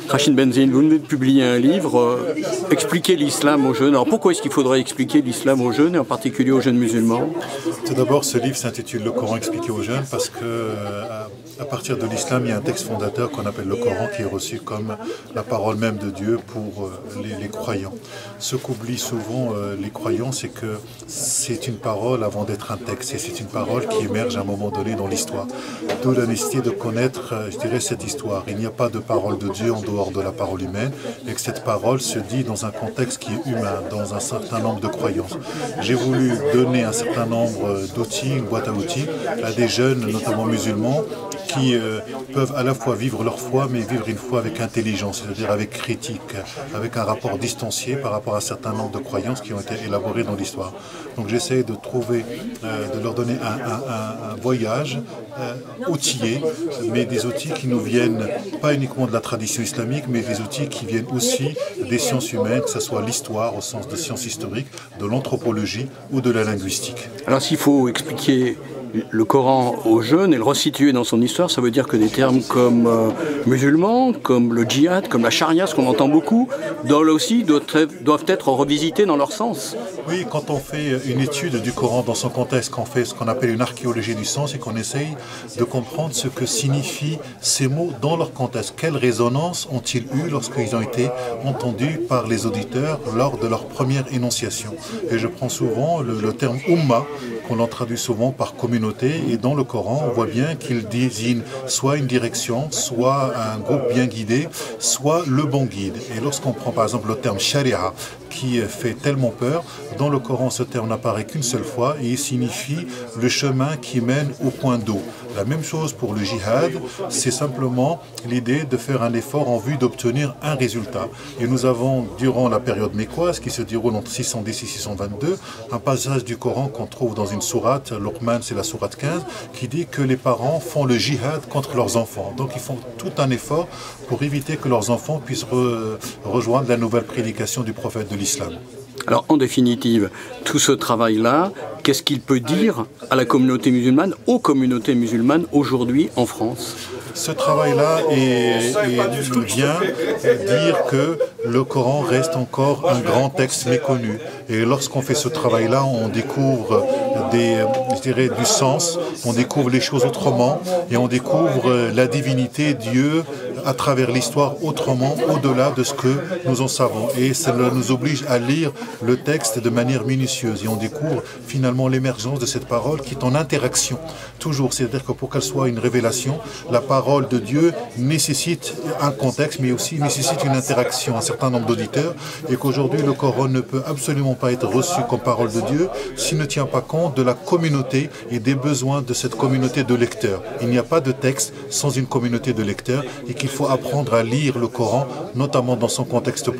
Rachid Benzine, vous venez de publier un livre, Expliquer l'islam aux jeunes. Alors pourquoi est-ce qu'il faudrait expliquer l'islam aux jeunes, et en particulier aux jeunes musulmans? Tout d'abord, ce livre s'intitule Le Coran expliqué aux jeunes parce que à partir de l'islam, il y a un texte fondateur qu'on appelle le Coran qui est reçu comme la parole même de Dieu pour les croyants. Ce qu'oublient souvent les croyants, c'est que c'est une parole avant d'être un texte, et c'est une parole qui émerge à un moment donné dans l'histoire. D'où la nécessité de connaître, je dirais, cette histoire. Il n'y a pas de parole de Dieu en dehors de la parole humaine, et que cette parole se dit dans un contexte qui est humain, dans un certain nombre de croyances. J'ai voulu donner un certain nombre d'outils, une boîte à outils, à des jeunes, notamment musulmans, qui peuvent à la fois vivre leur foi, mais vivre une foi avec intelligence, c'est-à-dire avec critique, avec un rapport distancié par rapport à un certain nombre de croyances qui ont été élaborées dans l'histoire. Donc j'essaie de trouver, de leur donner un voyage outillé, mais des outils qui nous viennent pas uniquement de la tradition islamique, mais des outils qui viennent aussi des sciences humaines, que ce soit l'histoire au sens de sciences historiques, de l'anthropologie ou de la linguistique. Alors s'il faut expliquer le Coran aux jeunes et le resituer dans son histoire, ça veut dire que des termes comme musulmans, comme le djihad, comme la charia, ce qu'on entend beaucoup, doivent être revisités dans leur sens. Oui, quand on fait une étude du Coran dans son contexte, qu'on fait ce qu'on appelle une archéologie du sens et qu'on essaye de comprendre ce que signifient ces mots dans leur contexte, quelle résonance ont-ils eu lorsqu'ils ont été entendus par les auditeurs lors de leur première énonciation. Et je prends souvent le terme Ummah, qu'on en traduit souvent par communauté, et dans le Coran, on voit bien qu'il désigne soit une direction, soit un groupe bien guidé, soit le bon guide. Et lorsqu'on prend par exemple le terme Sharia, qui fait tellement peur, dans le Coran ce terme n'apparaît qu'une seule fois et il signifie le chemin qui mène au point d'eau. La même chose pour le djihad, c'est simplement l'idée de faire un effort en vue d'obtenir un résultat. Et nous avons, durant la période mécoise, qui se déroule entre 610 et 622, un passage du Coran qu'on trouve dans une sourate, Luqman, c'est la sourate 15, qui dit que les parents font le djihad contre leurs enfants. Donc ils font tout un effort pour éviter que leurs enfants puissent rejoindre la nouvelle prédication du prophète de l'islam. Alors en définitive, tout ce travail-là, qu'est-ce qu'il peut dire à la communauté musulmane, aux communautés musulmanes aujourd'hui en France? Ce travail-là vient dire que le Coran reste encore un grand texte méconnu. Et lorsqu'on fait ce travail-là, on découvre du sens, on découvre les choses autrement et on découvre la divinité, Dieu, à travers l'histoire autrement, au-delà de ce que nous en savons. Et cela nous oblige à lire le texte de manière minutieuse. Et on découvre finalement l'émergence de cette parole qui est en interaction. Toujours, c'est-à-dire que pour qu'elle soit une révélation, la parole de Dieu nécessite un contexte, mais aussi nécessite une interaction, un certain nombre d'auditeurs, et qu'aujourd'hui le Coran ne peut absolument pas être reçu comme parole de Dieu s'il ne tient pas compte de la communauté et des besoins de cette communauté de lecteurs. Il n'y a pas de texte sans une communauté de lecteurs et qu'il faut apprendre à lire le Coran, notamment dans son contexte